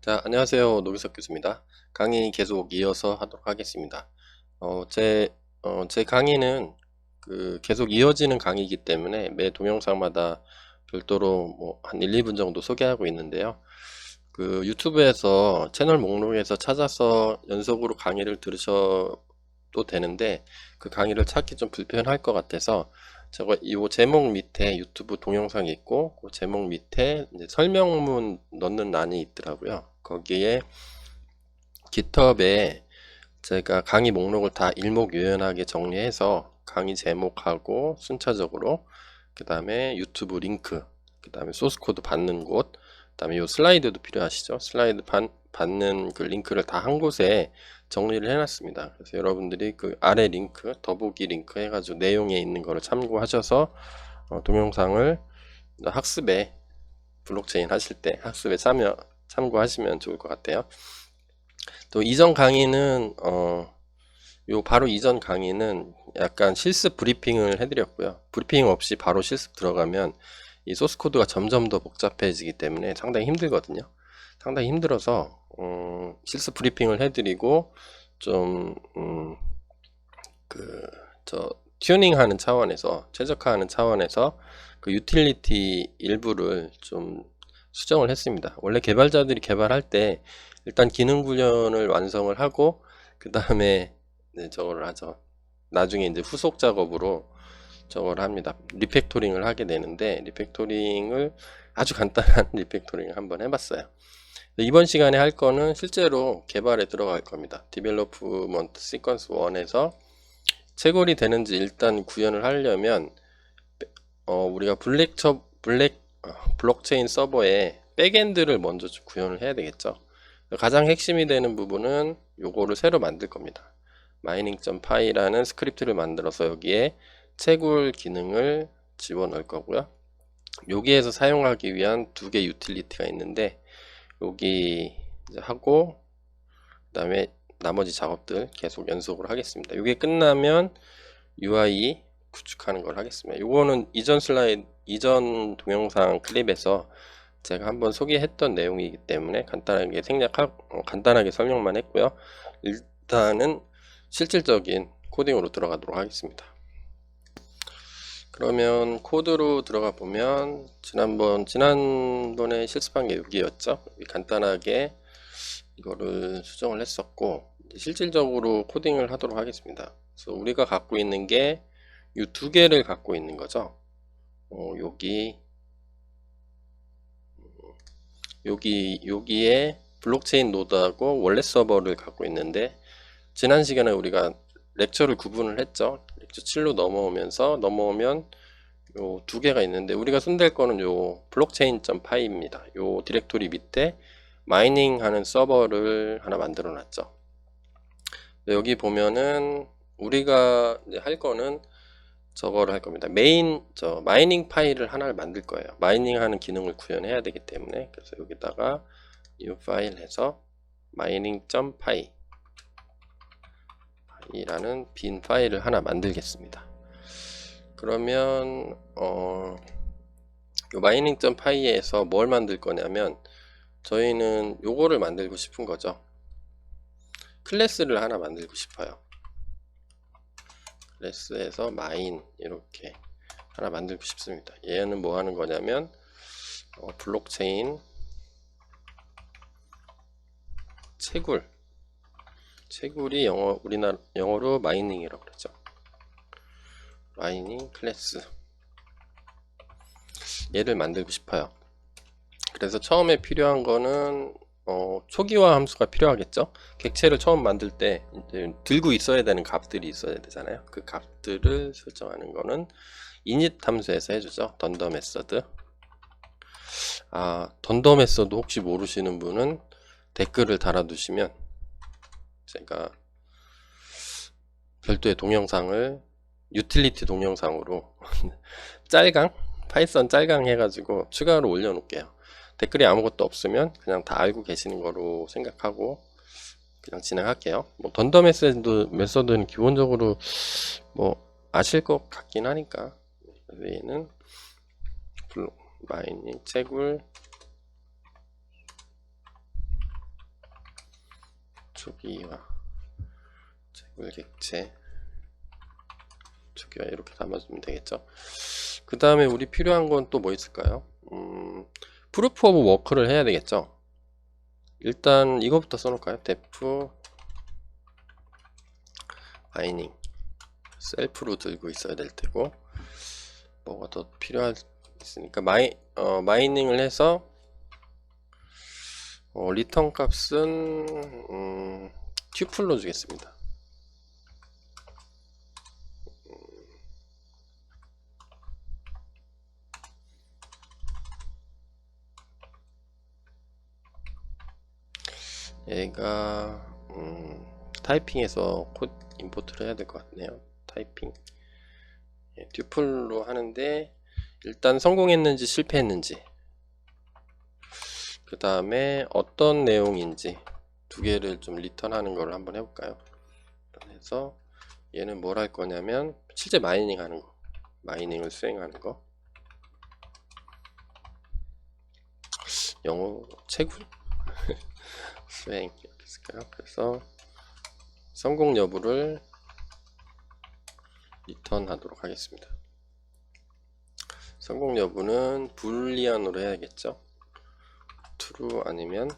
자, 안녕하세요. 노기석 교수입니다. 강의 계속 이어서 하도록 하겠습니다. 제 강의는 계속 이어지는 강의이기 때문에 매 동영상마다 별도로 한 1, 2분 정도 소개하고 있는데요. 유튜브에서 채널 목록에서 찾아서 연속으로 강의를 들으셔도 되는데 그 강의를 찾기 좀 불편할 것 같아서 이 제목 밑에 유튜브 동영상이 있고 그 제목 밑에 이제 설명문 넣는欄이 있더라고요. 거기에 깃허브에 제가 강의 목록을 다 일목요연하게 정리해서 강의 제목하고 순차적으로 그 다음에 유튜브 링크, 그 다음에 소스코드 받는 곳, 그 다음에 요 슬라이드도 필요하시죠? 슬라이드 받는 그 링크를 다 한 곳에 정리를 해놨습니다. 그래서 여러분들이 그 아래 링크, 더보기 링크 해가지고 내용에 있는 거를 참고하셔서 동영상을 학습에 블록체인 하실 때 학습에 참고하시면 좋을 것 같아요. 또 이전 강의는 바로 이전 강의는 약간 실습 브리핑을 해드렸고요. 브리핑 없이 바로 실습 들어가면 이 소스 코드가 점점 더 복잡해지기 때문에 상당히 힘들거든요. 상당히 힘들어서 실습 브리핑을 해드리고 좀 튜닝하는 차원에서 최적화하는 차원에서 그 유틸리티 일부를 좀 수정을 했습니다. 원래 개발자들이 개발할 때 일단 기능 구현을 완성을 하고 그 다음에 저걸 하죠. 나중에 이제 후속 작업으로 저걸 합니다. 리팩토링을 하게 되는데 리팩토링을 아주 간단한 리팩토링을 한번 해봤어요. 이번 시간에 할 거는 실제로 개발에 들어갈 겁니다. 디벨로프먼트 시퀀스 1에서 채굴이 되는지 일단 구현을 하려면 우리가 블록체인 서버에 백엔드를 먼저 구현을 해야 되겠죠. 가장 핵심이 되는 부분은 요거를 새로 만들 겁니다. mining.py라는 스크립트를 만들어서 여기에 채굴 기능을 집어넣을 거고요. 여기에서 사용하기 위한 두 개 유틸리티가 있는데 여기 이제 하고 그 다음에 나머지 작업들 계속 연속으로 하겠습니다. 이게 끝나면 UI 구축하는 걸 하겠습니다. 요거는 이전 동영상 클립에서 제가 한번 소개했던 내용이기 때문에 간단하게 설명만 했고요. 일단은 실질적인 코딩으로 들어가도록 하겠습니다. 그러면 코드로 들어가 보면 지난번에 실습한 게 여기였죠. 간단하게 이거를 수정을 했었고 실질적으로 코딩을 하도록 하겠습니다. 그래서 우리가 갖고 있는 게 이 두 개를 갖고 있는 거죠. 여기에 블록체인 노드하고 원래 서버를 갖고 있는데 지난 시간에 우리가 렉처를 구분을 했죠. 렉처 7로 넘어오면 요 두 개가 있는데 우리가 손댈 거는 요 블록체인.py입니다. 요 디렉토리 밑에 마이닝 하는 서버를 하나 만들어 놨죠. 여기 보면은 우리가 이제 할 거는 저거를 할 겁니다. 마이닝 파일을 하나를 만들 거예요. 마이닝 하는 기능을 구현해야 되기 때문에 그래서 여기다가 new 파일 해서 mining.py 이라는 빈 파일을 하나 만들겠습니다. 그러면 요 mining.py에서 뭘 만들 거냐면 저희는 요거를 만들고 싶은 거죠. 클래스를 하나 만들고 싶어요. 클래스에서 마인 이렇게 하나 만들고 싶습니다. 얘는 뭐 하는 거냐면 블록체인 채굴이 영어로 마이닝이라고 그러죠. 마이닝 클래스 얘를 만들고 싶어요. 그래서 처음에 필요한 거는 초기화 함수가 필요하겠죠. 객체를 처음 만들 때 이제 들고 있어야 되는 값들이 있어야 되잖아요. 그 값들을 설정하는 거는 init 함수에서 해주죠. 던더 메서드. 던더 메서드 혹시 모르시는 분은 댓글을 달아두시면 제가 별도의 동영상을 유틸리티 동영상으로 파이썬 짤강 해가지고 추가로 올려놓을게요. 댓글이 아무것도 없으면 그냥 다 알고 계시는 거로 생각하고 그냥 진행할게요. 던더 메서드는 기본적으로 아실 것 같긴 하니까. 얘는 마이닝 채굴 초기화 채굴 객체 초기화 이렇게 담아주면 되겠죠. 그 다음에 우리 필요한 건 또 뭐 있을까요? 프루프 오브 워크를 해야 되겠죠. 일단 이거부터 써놓을까요? 데프 마이닝 셀프로 들고 있어야 될 테고, 뭐가 더 필요할 있으니까 마이닝을 해서 리턴 값은 튜플로 주겠습니다. 얘가 타이핑해서 코드 임포트를 해야 될 것 같네요. 타이핑 튜플로 하는데, 일단 성공했는지 실패했는지, 그 다음에 어떤 내용인지 두 개를 좀 리턴하는 걸 한번 해볼까요? 그래서 얘는 뭘 할 거냐면 실제 마이닝 하는 거, 마이닝을 수행하는 거, 영어 채굴 수행 이렇게 쓸까요? 그래서 성공 여부를 리턴하도록 하겠습니다. 성공 여부는 불리언으로 해야겠죠. true 아니면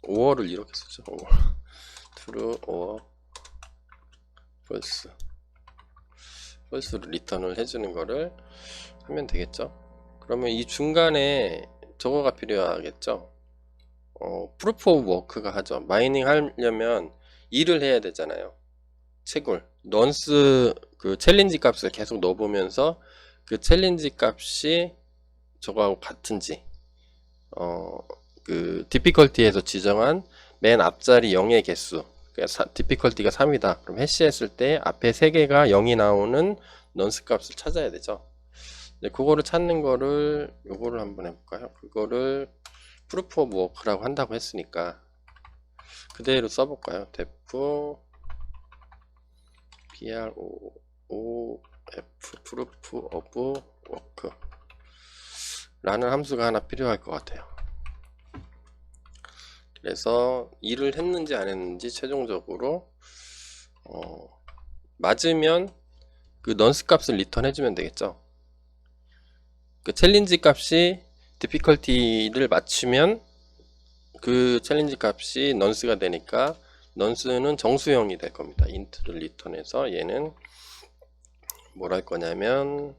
or를 이렇게 쓰죠. true or false, false를 리턴을 해주는 거를 하면 되겠죠. 그러면 이 중간에 저거가 필요하겠죠. proof of work가 하죠. 마이닝 하려면 일을 해야 되잖아요. 채굴 넌스 그 챌린지 값을 계속 넣어보면서 그 챌린지 값이 저거하고 같은지, 그 디피컬티에서 지정한 맨 앞자리 0의 개수, 그러니까 디피컬티가 3이다 그럼 해시 했을 때 앞에 3개가 0이 나오는 넌스 값을 찾아야 되죠. 그거를 찾는 거를 요거를 한번 해볼까요? 그거를 proof of work라고 한다고 했으니까 그대로 써볼까요? def proof of work 라는 함수가 하나 필요할 것 같아요. 그래서 일을 했는지 안 했는지 최종적으로 맞으면 그 넌스 값을 리턴 해주면 되겠죠. 그 챌린지 값이 디피컬티를 맞추면 그 챌린지 값이 넌스가 되니까 넌스는 정수형이 될 겁니다. 인트를 리턴해서 얘는 뭘 할 거냐면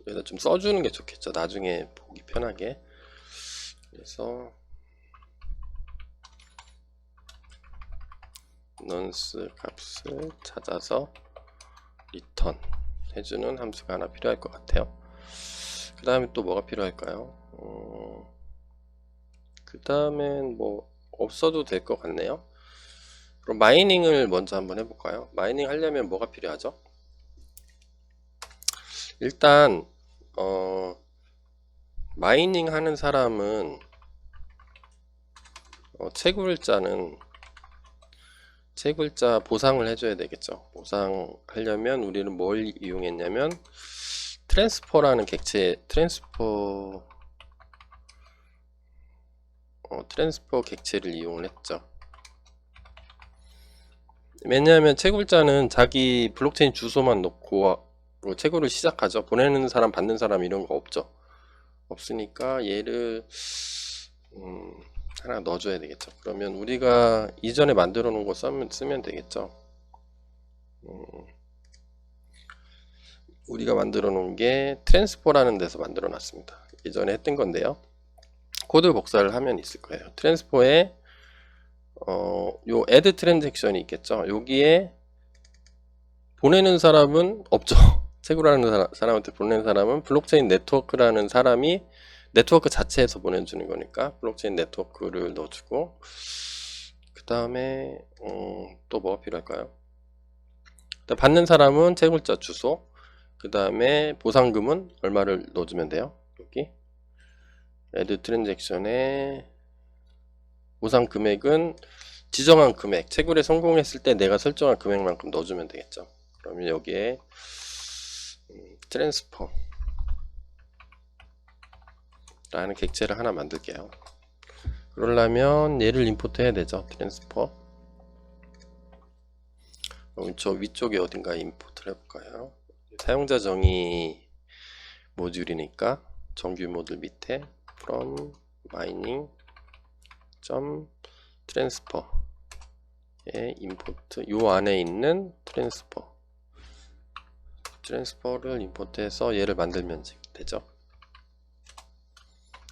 여기다 좀 써주는 게 좋겠죠. 나중에 보기 편하게. 그래서 넌스 값을 찾아서 리턴 해주는 함수가 하나 필요할 것 같아요. 그 다음에 또 뭐가 필요할까요? 그 다음엔 뭐 없어도 될 것 같네요. 그럼 마이닝을 먼저 한번 해볼까요? 마이닝 하려면 뭐가 필요하죠? 일단 마이닝 하는 사람은 채굴자 보상을 해줘야 되겠죠. 보상하려면 우리는 뭘 이용했냐면 트랜스퍼라는 객체, 트랜스퍼 객체를 이용을 했죠. 왜냐하면 채굴자는 자기 블록체인 주소만 넣고 채굴을 시작하죠. 보내는 사람 받는 사람 이런 거 없죠. 없으니까 얘를 하나 넣어줘야 되겠죠. 그러면 우리가 이전에 만들어 놓은 거 쓰면 되겠죠. 우리가 만들어 놓은 게 트랜스포라는 데서 만들어 놨습니다. 예전에 했던 건데요. 코드 복사를 하면 있을 거예요. 트랜스포에 요 add 트랜잭션이 있겠죠. 여기에 보내는 사람은 없죠. 채굴하는 사람한테 보내는 사람은 블록체인 네트워크라는 사람이 네트워크 자체에서 보내주는 거니까 블록체인 네트워크를 넣어주고, 그 다음에 또 뭐가 필요할까요? 받는 사람은 채굴자 주소, 그 다음에 보상금은 얼마를 넣어주면 돼요. 여기 add 트랜잭션에 보상 금액은 지정한 금액, 채굴에 성공했을 때 내가 설정한 금액만큼 넣어주면 되겠죠. 그러면 여기에 트랜스퍼 라는 객체를 하나 만들게요. 그러려면 얘를 임포트 해야 되죠. 트랜스퍼. 저 위쪽에 어딘가 임포트를 해볼까요? 사용자 정의 모듈이니까 정규 모듈 밑에 from mining transfer 의 임포트, 요 안에 있는 트랜스퍼를 임포트해서 얘를 만들면 되죠.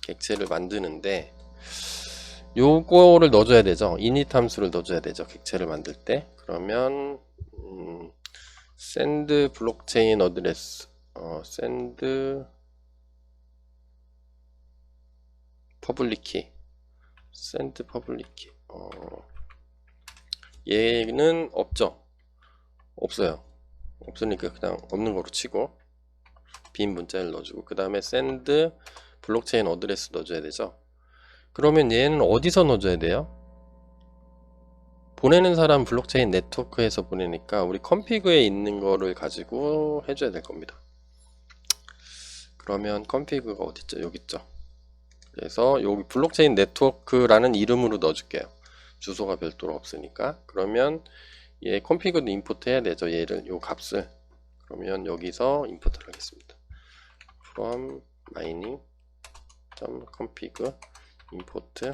객체를 만드는데 요거를 넣어줘야 되죠. init 함수를 넣어줘야 되죠. 객체를 만들 때. 그러면 send 블록체인 어드레스 send public key send public key 얘는 없어요. 없으니까 그냥 없는 거로 치고 빈 문자를 넣어주고 그 다음에 send 블록체인 어드레스 넣어줘야 되죠. 그러면 얘는 어디서 넣어줘야 돼요? 보내는 사람 블록체인 네트워크에서 보내니까 우리 컴피그에 있는 거를 가지고 해줘야 될 겁니다. 그러면 컴피그가 어딨죠? 여기 있죠. 그래서 여기 블록체인 네트워크라는 이름으로 넣어줄게요. 주소가 별도로 없으니까. 그러면 얘 컴피그도 임포트 해야 되죠. 얘를 요 값을. 그러면 여기서 임포트를 하겠습니다. from mining.config import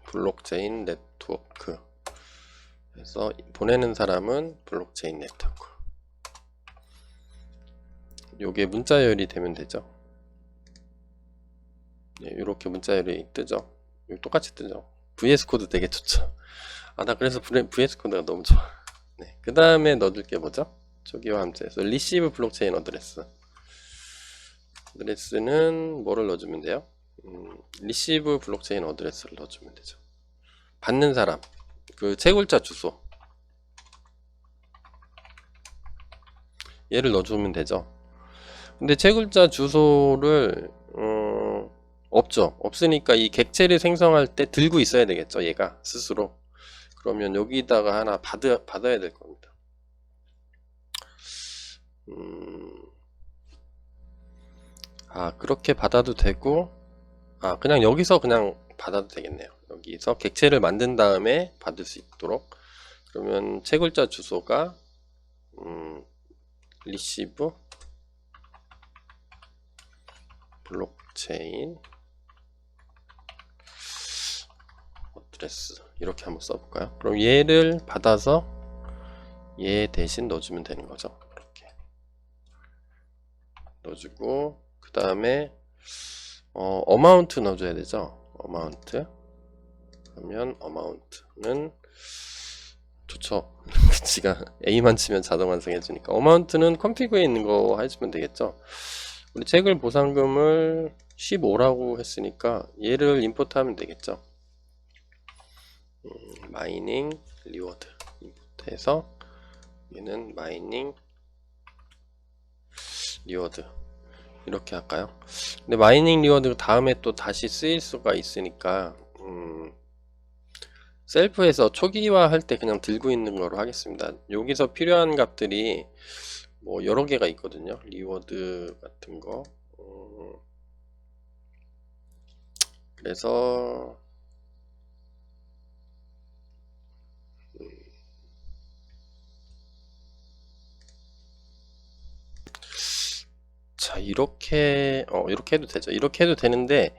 블록체인 네트워크. 그래서 보내는 사람은 블록체인 네트워크. 요게 문자열이 되면 되죠. 네, 이렇게 문자열이 뜨죠. 똑같이 뜨죠. VS 코드 되게 좋죠. 나 그래서 VS 코드가 너무 좋아. 네, 그 다음에 넣어줄 게 뭐죠? 초기화 함수에서 receive 블록체인 어드레스는 뭐를 넣어주면 돼요? receive 블록체인 어드레스를 넣어주면 되죠. 받는 사람, 그 채굴자 주소, 얘를 넣어주면 되죠. 근데 채굴자 주소를 없으니까 이 객체를 생성할 때 들고 있어야 되겠죠. 얘가 스스로. 그러면 여기다가 하나 받아야 될 겁니다. 그렇게 받아도 되고 그냥 여기서 그냥 받아도 되겠네요. 여기서 객체를 만든 다음에 받을 수 있도록. 그러면 채굴자 주소가 receive 블록체인 어드레스 이렇게 한번 써볼까요? 그럼 얘를 받아서 얘 대신 넣어주면 되는 거죠. 이렇게 넣어주고 그 다음에 어마운트 넣어줘야 되죠. 어마운트. 그러면 어마운트는 좋죠. 지가 A만 치면 자동 완성해주니까 어마운트는 컴피그에 있는 거 해주면 되겠죠. 우리 채굴 보상금을 15라고 했으니까 얘를 임포트하면 되겠죠. 마이닝 리워드 임포트해서 얘는 마이닝 리워드 이렇게 할까요? 근데 마이닝 리워드 다음에 또 다시 쓰일 수가 있으니까 셀프에서 초기화 할 때 그냥 들고 있는 거로 하겠습니다. 여기서 필요한 값들이 뭐 여러 개가 있거든요. 리워드 같은 거. 그래서 자 이렇게 해도 되죠. 이렇게 해도 되는데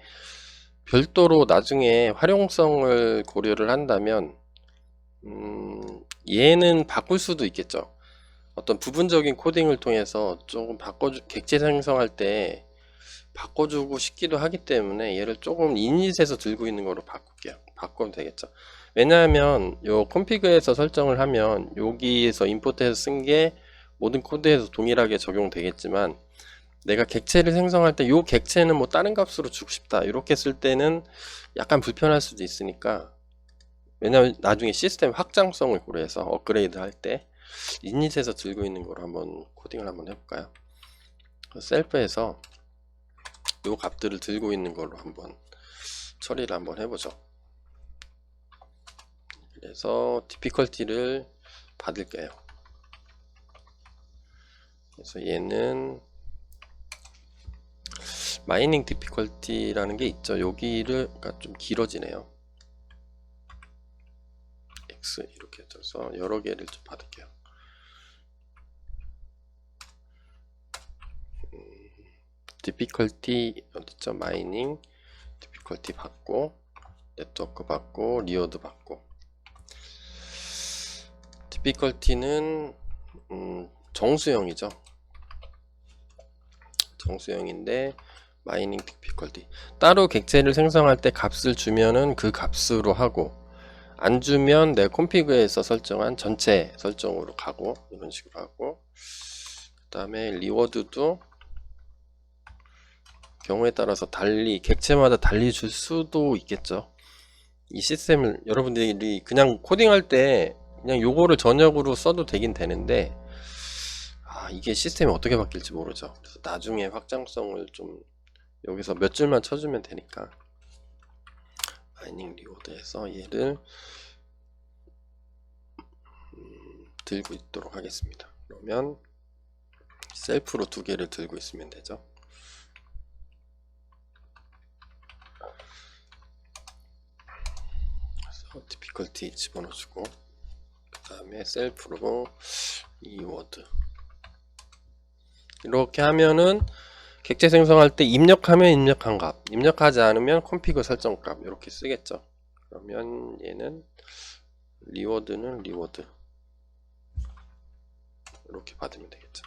별도로 나중에 활용성을 고려를 한다면 얘는 바꿀 수도 있겠죠. 어떤 부분적인 코딩을 통해서 조금 객체 생성할 때 바꿔주고 싶기도 하기 때문에 얘를 조금 이닛에서 들고 있는 거로 바꾸면 되겠죠. 왜냐하면 요 컴피그에서 설정을 하면 여기에서 임포트해서 쓴 게 모든 코드에서 동일하게 적용되겠지만 내가 객체를 생성할 때 요 객체는 뭐 다른 값으로 주고 싶다 이렇게 쓸 때는 약간 불편할 수도 있으니까 왜냐면 나중에 시스템 확장성을 고려해서 업그레이드 할 때 이닛에서 들고 있는 거로 한번 코딩을 한번 해볼까요? 셀프에서 요 값들을 들고 있는 걸로 한번 처리를 한번 해보죠. 그래서 difficulty를 받을게요. 그래서 얘는 마이닝 디피컬티라는 게 있죠. 여기를 그러니까 좀 길어지네요. X 이렇게 해서 여러 개를 좀 받을게요. 디피컬티 어디죠? 마이닝 디피컬티 받고, 네트워크 받고, 리워드 받고. 디피컬티는 정수형이죠. 정수형인데 마이닝 디피컬티 따로 객체를 생성할 때 값을 주면은 그 값으로 하고, 안 주면 내 콘피그에서 설정한 전체 설정으로 가고, 이런 식으로 하고, 그 다음에 리워드도 경우에 따라서 달리 객체마다 달리 줄 수도 있겠죠. 이 시스템을 여러분들이 그냥 코딩할 때 그냥 요거를 전역으로 써도 되긴 되는데, 이게 시스템이 어떻게 바뀔지 모르죠. 그래서 나중에 확장성을 좀 여기서 몇 줄만 쳐주면 되니까 마이닝 리워드에서 얘를 들고 있도록 하겠습니다. 그러면 셀프로 두 개를 들고 있으면 되죠. 그래서 디피컬티 집어넣어주고, 그 다음에 셀프로 리워드 이렇게 하면은 객체 생성할 때 입력하면 입력한 값, 입력하지 않으면 콘피그 설정 값 이렇게 쓰겠죠. 그러면 얘는 리워드는 리워드 이렇게 받으면 되겠죠.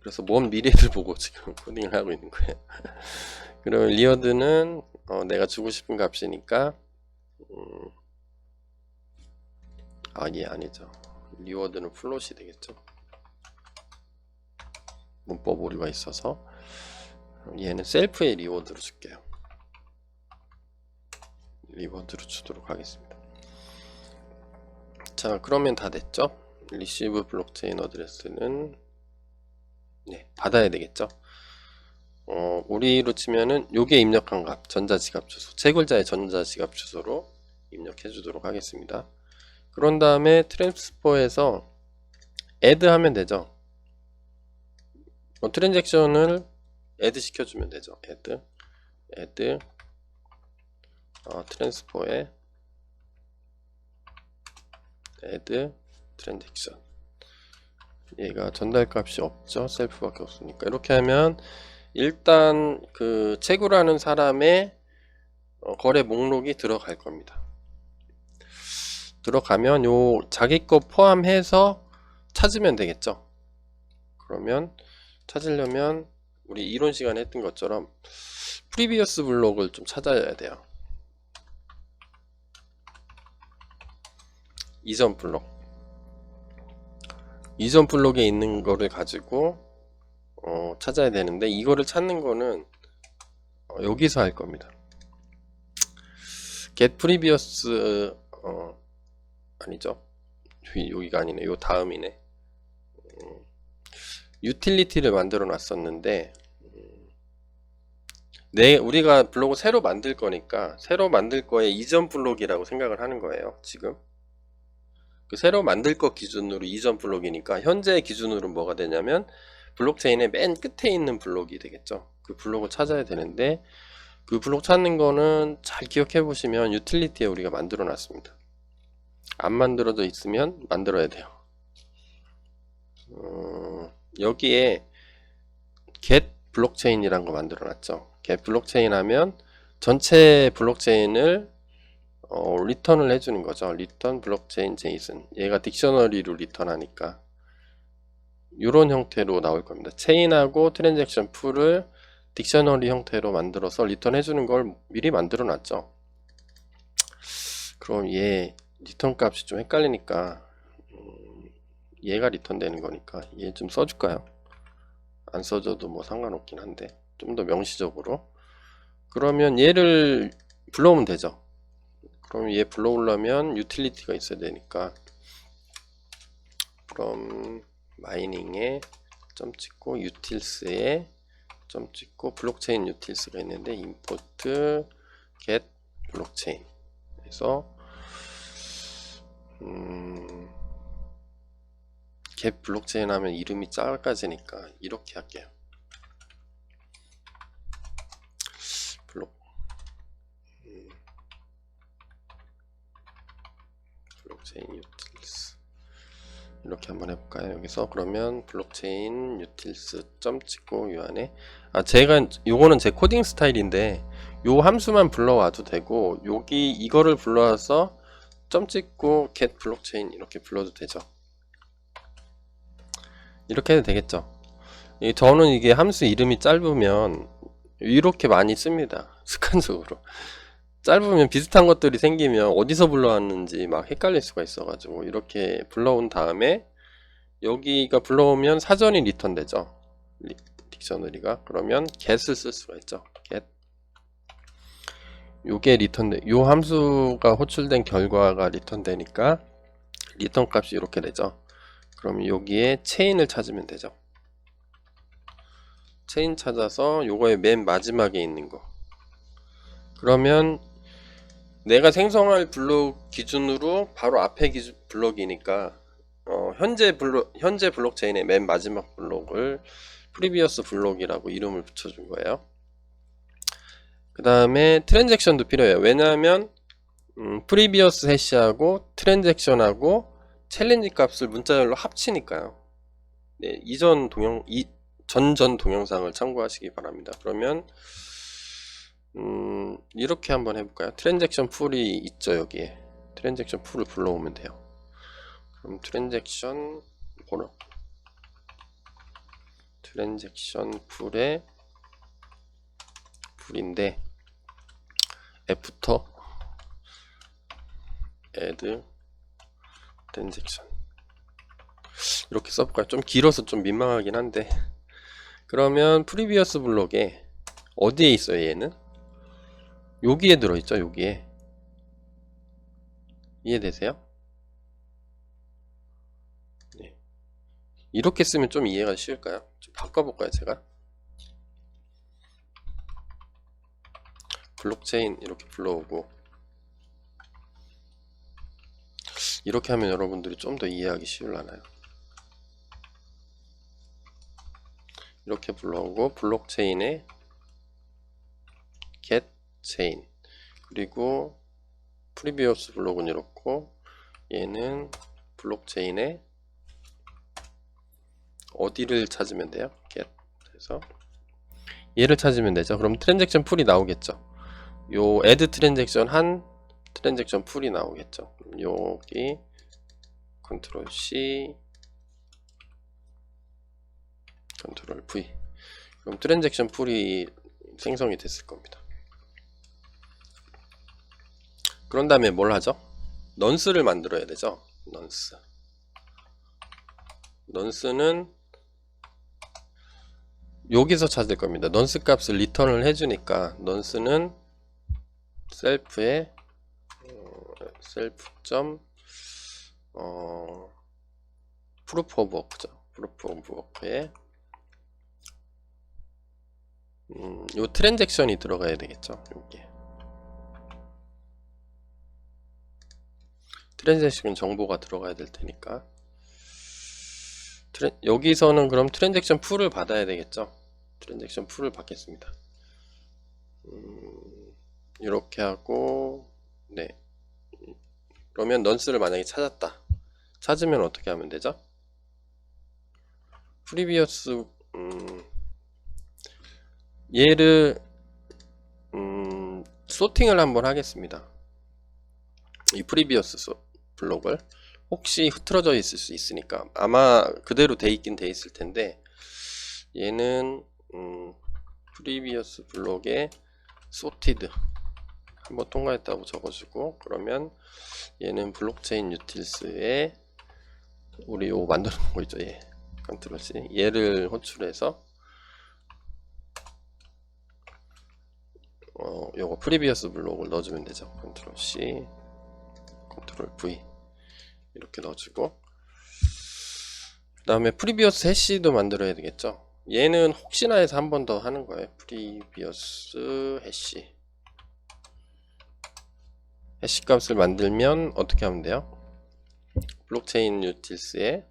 그래서 먼 미래를 보고 지금 코딩을 하고 있는 거예요. 그러면 리워드는 내가 주고 싶은 값이니까 얘 아니죠. 리워드는 플롯이 되겠죠. 문법 오류가 있어서. 얘는 셀프의 리워드로 줄게요. 리워드로 주도록 하겠습니다. 자, 그러면 다 됐죠. 리시브 블록체인 어드레스는 받아야 되겠죠. 우리로 치면은 요게 입력한 값, 전자지갑 주소, 채굴자의 전자지갑 주소로 입력해 주도록 하겠습니다. 그런 다음에 트랜스퍼에서 add 하면 되죠. 트랜잭션을 add 시켜주면 되죠. add 트랜스퍼에 add 트랜잭션. 얘가 전달값이 없죠. 셀프밖에 없으니까. 이렇게 하면 일단 그 채굴하는 사람의 거래 목록이 들어갈 겁니다. 들어가면 요 자기 거 포함해서 찾으면 되겠죠. 그러면 찾으려면 우리 이론 시간에 했던 것처럼 프리비어스 블록을 좀 찾아야 돼요. 이전 블록. 이전 블록에 있는 거를 가지고 찾아야 되는데, 이거를 찾는 거는 여기서 할 겁니다. get previous 아니죠. 여기가 아니네. 요 다음이네. 유틸리티를 만들어 놨었는데, 우리가 블록을 새로 만들 거니까 새로 만들 거에 이전 블록이라고 생각을 하는 거예요. 지금 그 새로 만들 거 기준으로 이전 블록이니까, 현재 기준으로 뭐가 되냐면 블록체인의 맨 끝에 있는 블록이 되겠죠. 그 블록을 찾아야 되는데, 그 블록 찾는 거는 잘 기억해 보시면 유틸리티에 우리가 만들어 놨습니다. 안 만들어져 있으면 만들어야 돼요. 여기에 get 블록체인이란 거 만들어 놨죠. get 블록체인 하면 전체 블록체인을 리턴을 해주는 거죠. return 블록체인 제이슨. 얘가 딕셔너리로 리턴하니까 이런 형태로 나올 겁니다. 체인하고 트랜잭션 풀을 딕셔너리 형태로 만들어서 리턴 해주는 걸 미리 만들어 놨죠. 그럼 얘 리턴 값이 좀 헷갈리니까 얘가 리턴 되는 거니까 얘 좀 써줄까요? 안 써줘도 뭐 상관없긴 한데 좀 더 명시적으로. 그러면 얘를 불러오면 되죠. 그럼 얘 불러오려면 유틸리티가 있어야 되니까 from 마이닝에 점 찍고 utils에 점 찍고 블록체인 utils가 있는데 import get 블록체인 해서 get 블록체인 하면 이름이 작아지니까 이렇게 할게요. 블록체인 유틸스 이렇게 한번 해볼까요? 여기서 그러면 블록체인 유틸스 점 찍고 요 안에 제가 요거는 제 코딩 스타일인데 요 함수만 불러와도 되고 여기 이거를 불러와서 점 찍고 get 블록체인 이렇게 불러도 되죠. 이렇게 해도 되겠죠. 저는 이게 함수 이름이 짧으면 이렇게 많이 씁니다. 습관적으로 짧으면 비슷한 것들이 생기면 어디서 불러왔는지 막 헷갈릴 수가 있어가지고 이렇게 불러온 다음에 여기가 불러오면 사전이 리턴 되죠. 딕셔너리가. 그러면 get을 쓸 수가 있죠. get. 요게 리턴 요 함수가 호출된 결과가 리턴 되니까 리턴 값이 이렇게 되죠. 그럼 여기에 체인을 찾으면 되죠. 체인 찾아서 요거의 맨 마지막에 있는 거. 그러면 내가 생성할 블록 기준으로 바로 앞에 블록이니까 현재 블록체인의 맨 마지막 블록을 프리비어스 블록이라고 이름을 붙여준 거예요. 그 다음에 트랜잭션도 필요해요. 왜냐하면 프리비어스 해시하고 트랜잭션하고 챌린지 값을 문자열로 합치니까요. 네, 전전 동영상을 참고하시기 바랍니다. 그러면 이렇게 한번 해볼까요? 트랜잭션 풀이 있죠. 여기에 트랜잭션 풀을 불러오면 돼요. 그럼 트랜잭션 풀인데 애프터 add 트랜잭션 이렇게 써볼까요? 좀 길어서 좀 민망하긴 한데 그러면 프리비어스 블록에 어디에 있어요? 얘는 여기에 들어있죠. 여기에 이해되세요? 네. 이렇게 쓰면 좀 이해가 쉬울까요? 좀 바꿔볼까요? 제가 블록체인 이렇게 불러오고 이렇게 하면 여러분들이 좀 더 이해하기 쉬울라나요? 이렇게 불러오고 블록체인에 get chain 그리고 프리비어스 블록은 이렇고 얘는 블록체인에 어디를 찾으면 돼요? get 그래서 얘를 찾으면 되죠. 그럼 트랜잭션 풀이 나오겠죠. 요 add 트랜잭션 한 트랜잭션 풀이 나오겠죠. 그럼 여기 컨트롤 C 컨트롤 V 그럼 트랜잭션 풀이 생성이 됐을 겁니다. 그런 다음에 뭘 하죠? 넌스를 만들어야 되죠. 넌스는 여기서 찾을 겁니다. 넌스 값을 리턴을 해주니까 넌스는 셀프에 proof of work죠. proof of work에 요 트랜잭션이 들어가야 되겠죠. 여기에 트랜잭션 정보가 들어가야 될 테니까 여기서는 그럼 트랜잭션 풀을 받아야 되겠죠. 트랜잭션 풀을 받겠습니다. 이렇게 하고 네 그러면 넌스를 만약에 찾으면 어떻게 하면 되죠? 프리비어스 얘를 소팅을 한번 하겠습니다. 이 프리비어스 블록을 혹시 흐트러져 있을 수 있으니까 아마 그대로 돼 있긴 돼 있을 텐데 얘는 프리비어스 블록에 sorted 한번 통과했다고 적어주고 그러면 얘는 블록체인 유틸스에 우리 요거 만들어 놓은 거 있죠. 얘 컨트롤 C 얘를 호출해서 요거 프리비어스 블록을 넣어주면 되죠. 컨트롤 C 컨트롤 V 이렇게 넣어주고 그 다음에 프리비어스 해시도 만들어야 되겠죠. 얘는 혹시나 해서 한 번 더 하는 거예요. 프리비어스 해시 값을 만들면 어떻게 하면 돼요? 블록체인 유틸스에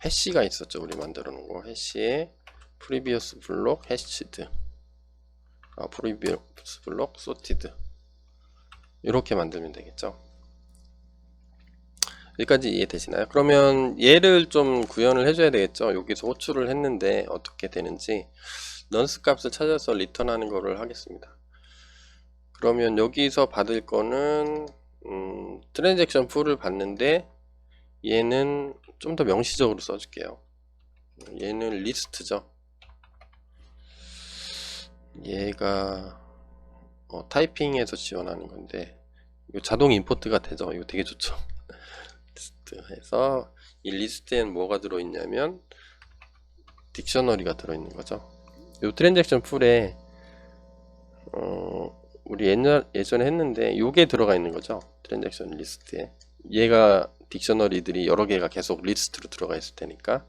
해시가 있었죠. 우리 만들어 놓은 거 해시에 프리비어스 블록 해시드 프리비어스 블록 소티드 이렇게 만들면 되겠죠. 여기까지 이해되시나요? 그러면 얘를 좀 구현을 해줘야 되겠죠. 여기서 호출을 했는데 어떻게 되는지 넌스 값을 찾아서 리턴하는 거를 하겠습니다. 그러면 여기서 받을 거는 트랜잭션 풀을 받는데 얘는 좀 더 명시적으로 써줄게요. 얘는 리스트죠. 얘가 타이핑에서 지원하는 건데 이거 자동 임포트가 되죠. 이거 되게 좋죠. 리스트해서 이 리스트에는 뭐가 들어있냐면 딕셔너리가 들어있는 거죠. 이 트랜잭션 풀에 우리 예전에 했는데 요게 들어가 있는 거죠. 트랜잭션 리스트에 얘가 딕셔너리들이 여러 개가 계속 리스트로 들어가 있을 테니까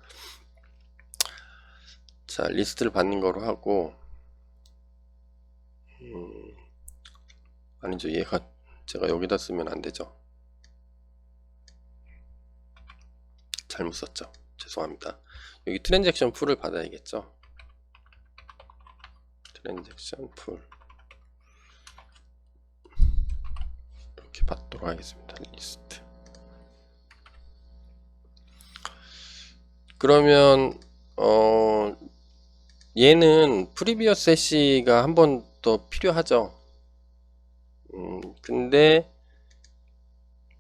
자 리스트를 받는 거로 하고 아니죠 얘가 제가 여기다 쓰면 안 되죠. 잘못 썼죠. 죄송합니다. 여기 트랜잭션 풀을 받아야겠죠. 트랜잭션 풀 이렇게 받도록 하겠습니다. 리스트. 그러면 얘는 프리비어스 해시가 한 번 더 필요하죠. 근데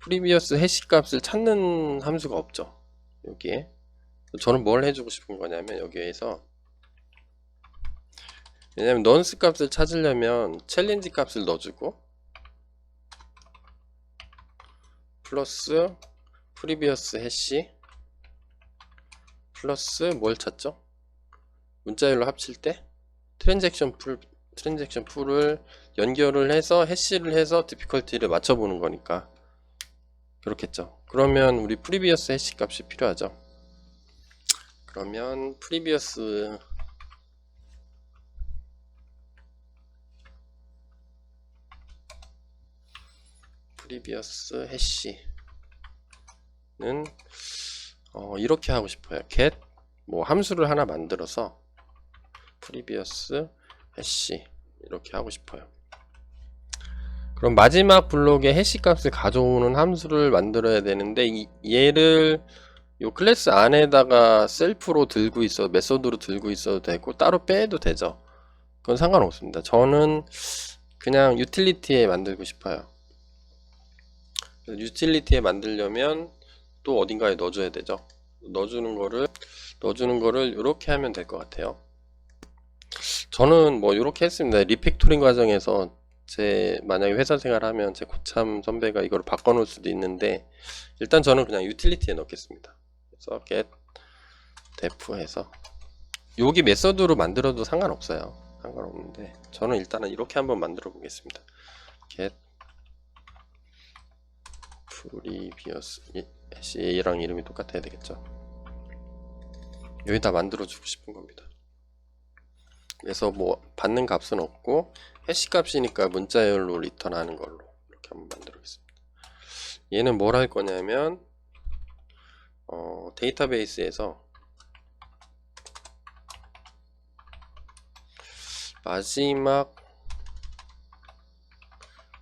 프리비어스 해시 값을 찾는 함수가 없죠. 여기에 저는 뭘 해주고 싶은 거냐면 여기에서 왜냐면 넌스 값을 찾으려면 챌린지 값을 넣어주고 플러스 프리비어스 해시 플러스 뭘 찾죠? 문자열로 합칠 때 트랜잭션 풀을 연결을 해서 해시를 해서 디피컬티를 맞춰보는 거니까 그렇겠죠. 그러면 우리 프리비어스 해시 값이 필요하죠. 그러면 프리비어스 해시는 이렇게 하고 싶어요. get 뭐 함수를 하나 만들어서 previous 해시 이렇게 하고 싶어요. 그럼 마지막 블록에 해시 값을 가져오는 함수를 만들어야 되는데 얘를 요 클래스 안에다가 셀프로 들고 있어 메소드로 들고 있어도 되고 따로 빼도 되죠. 그건 상관없습니다. 저는 그냥 유틸리티에 만들고 싶어요. 유틸리티에 만들려면 또 어딘가에 넣어줘야 되죠. 넣어주는 거를 이렇게 하면 될 것 같아요. 저는 뭐 이렇게 했습니다. 리팩토링 과정에서 만약에 회사 생활하면 제 고참 선배가 이걸 바꿔놓을 수도 있는데 일단 저는 그냥 유틸리티에 넣겠습니다. 그래서 get def 해서 여기 메서드로 만들어도 상관없어요. 상관없는데 저는 일단은 이렇게 한번 만들어 보겠습니다. get previous A랑 이름이 똑같아야 되겠죠. 여기다 만들어 주고 싶은 겁니다. 그래서 뭐 받는 값은 없고 해시 값이니까 문자열로 리턴하는 걸로 이렇게 한번 만들겠습니다. 얘는 뭘 할 거냐면 데이터베이스에서 마지막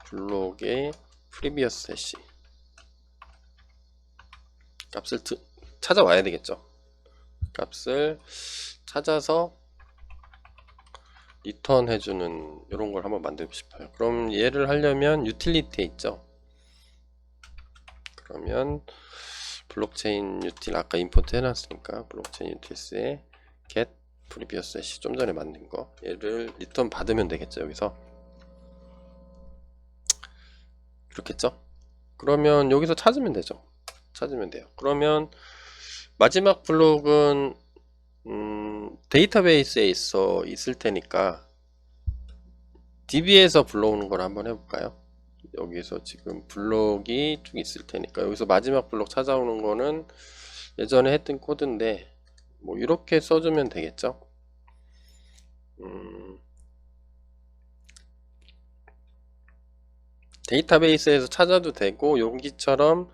블록의 previous 해시 값을 찾아와야 되겠죠. 값을 찾아서 리턴 해주는 이런 걸 한번 만들고 싶어요. 그럼 얘를 하려면 유틸리티에 있죠. 그러면 블록체인 유틸 아까 임포트 해놨으니까 블록체인 유틸스에 get previous hash 좀 전에 만든 거 얘를 리턴 받으면 되겠죠. 여기서 그렇겠죠. 그러면 여기서 찾으면 되죠. 찾으면 돼요. 그러면 마지막 블록은 데이터베이스에 있을 테니까 DB에서 불러오는 걸 한번 해볼까요? 여기서 지금 블록이 쭉 있을 테니까 여기서 마지막 블록 찾아오는 거는 예전에 했던 코드인데 뭐 이렇게 써주면 되겠죠. 데이터베이스에서 찾아도 되고 여기처럼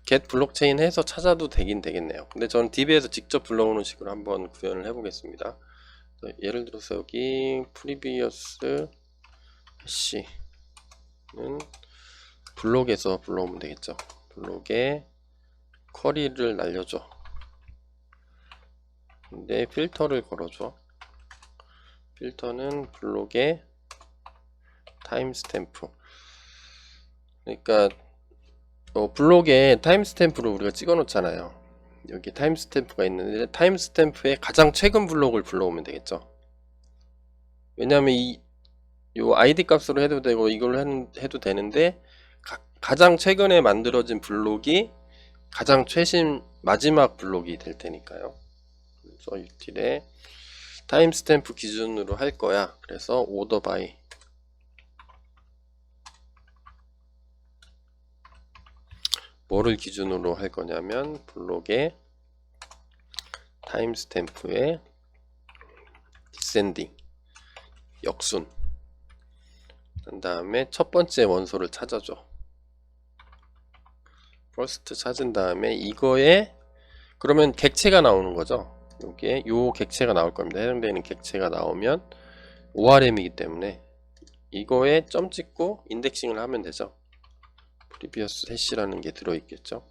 get 블록체인 해서 찾아도 되긴 되겠네요. 근데 저는 DB에서 직접 불러오는 식으로 한번 구현을 해 보겠습니다. 예를 들어서 여기 previous hash는 블록에서 불러오면 되겠죠. 블록에 쿼리를 날려줘. 근데 필터를 걸어줘. 필터는 블록에 타임스탬프. 그러니까 블록에 타임스탬프를 우리가 찍어 놓잖아요. 여기 타임스탬프가 있는데 타임스탬프에 가장 최근 블록을 불러오면 되겠죠. 왜냐하면 요 id 값으로 해도 되고 이걸로 해도 되는데 가장 최근에 만들어진 블록이 가장 최신 마지막 블록이 될 테니까요. 그래서 util에 타임스탬프 기준으로 할 거야. 그래서 order by 뭐를 기준으로 할 거냐면 블록의 타임스탬프의 descending 역순, 그 다음에 첫 번째 원소를 찾아줘. first 찾은 다음에 이거에 그러면 객체가 나오는 거죠. 여기에 요 객체가 나올 겁니다. 해당되는 객체가 나오면 ORM이기 때문에 이거에 점 찍고 인덱싱을 하면 되죠. previous hash라는 게 들어있겠죠.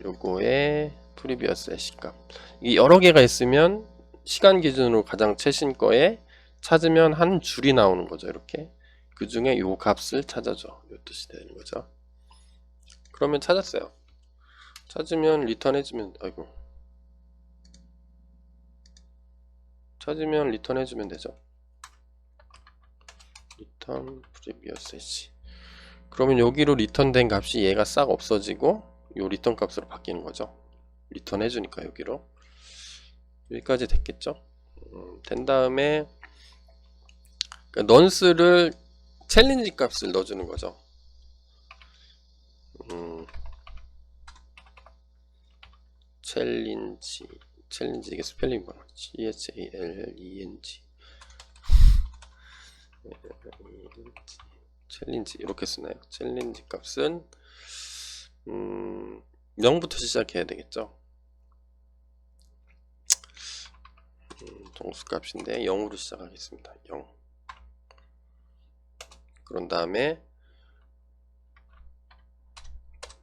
요거에 previous hash 값. 이 여러 개가 있으면 시간 기준으로 가장 최신 거에 찾으면 한 줄이 나오는 거죠. 이렇게 그 중에 요 값을 찾아줘. 요 뜻이 되는 거죠. 그러면 찾았어요. 찾으면 리턴 해주면 찾으면 리턴 해주면 되죠. 리턴 previous hash. 그러면 여기로 리턴된 값이 얘가 싹 없어지고 요 리턴 값으로 바뀌는 거죠. 리턴 해주니까 여기로. 여기까지 됐겠죠. 된 다음에 그러니까 넌스를 챌린지 값을 넣어주는 거죠. 챌린지 이게 스펠링 뭐야? CHALENG 챌린지 이렇게 쓰나요? 챌린지 값은 0부터 시작해야 되겠죠. 정수 값인데 0으로 시작하겠습니다. 0. 그런 다음에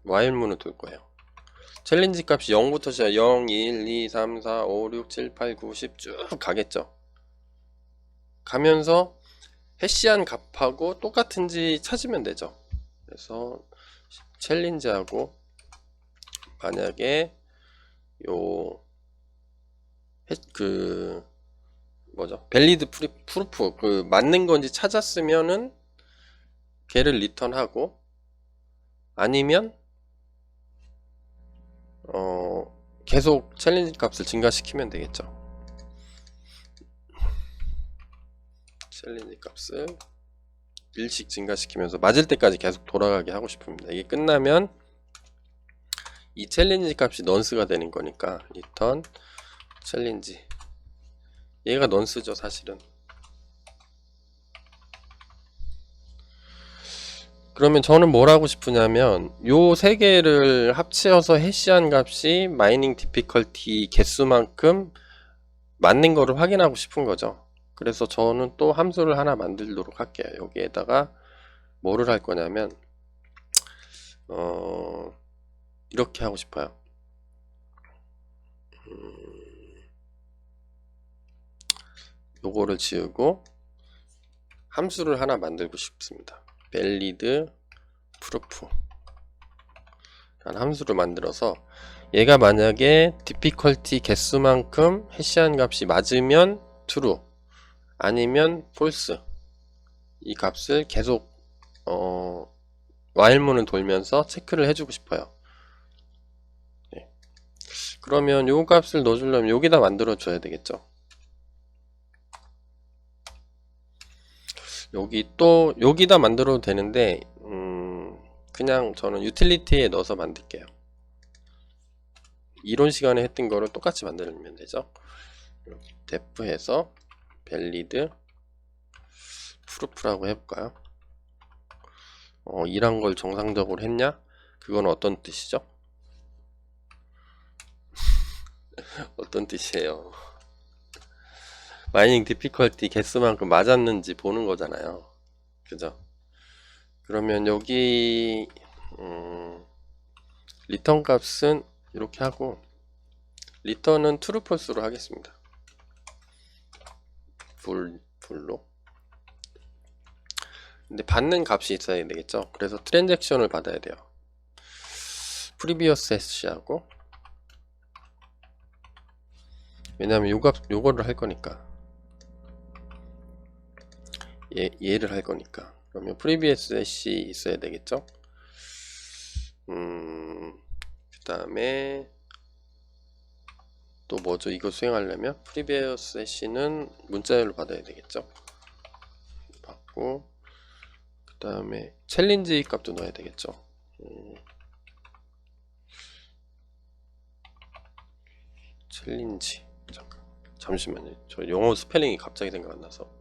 while문을 둘 거예요. 챌린지 값이 0부터 시작 0, 1, 2, 3, 4, 5, 6, 7, 8, 9, 10 쭉 가겠죠. 가면서 해시한 값하고 똑같은지 찾으면 되죠. 그래서 챌린지하고 만약에 밸리드 프루프 맞는 건지 찾았으면은 걔를 리턴하고 아니면 계속 챌린지 값을 증가시키면 되겠죠. 챌린지 값을 1씩 증가시키면서 맞을 때까지 계속 돌아가게 하고 싶습니다. 이게 끝나면 이 챌린지 값이 넌스가 되는 거니까 리턴 챌린지, 얘가 넌스죠 사실은. 그러면 저는 뭘 하고 싶으냐면 요 세 개를 합치어서 해시한 값이 마이닝 디피컬티 개수만큼 맞는 거를 확인하고 싶은 거죠. 그래서 저는 또 함수를 하나 만들도록 할게요. 여기에다가 뭐를 할 거냐면 이렇게 하고 싶어요. 요거를 지우고 함수를 하나 만들고 싶습니다. valid proof 라는 함수를 만들어서 얘가 만약에 difficulty 개수만큼 해시한 값이 맞으면 true 아니면 false, 이 값을 계속 while문을 돌면서 체크를 해주고 싶어요. 네. 그러면 요 값을 넣어주려면 여기다 만들어 줘야 되겠죠. 여기다 만들어도 되는데 그냥 저는 유틸리티에 넣어서 만들게요. 이론 시간에 했던 거를 똑같이 만들면 되죠. def 해서 valid proof라고 해볼까요? 이란 걸 정상적으로 했냐? 그건 어떤 뜻이죠? 어떤 뜻이에요? 마이닝 디피컬티 개수만큼 맞았는지 보는 거잖아요. 그죠? 그러면 여기 리턴 값은 이렇게 하고 리턴은 true false로 하겠습니다. 불로. 근데 받는 값이 있어야 되겠죠. 그래서 트랜잭션을 받아야 돼요. previous hash하고, 왜냐면 요거를 할 거니까, 얘를 할 거니까. 그러면 previous hash 있어야 되겠죠. 그 다음에 또 뭐죠? 이거 수행하려면 previous hash는 문자열로 받아야 되겠죠. 받고, 그 다음에 챌린지 값도 넣어야 되겠죠. 챌린지, 잠시만요. 저 영어 스펠링이 갑자기 생각 안 나서.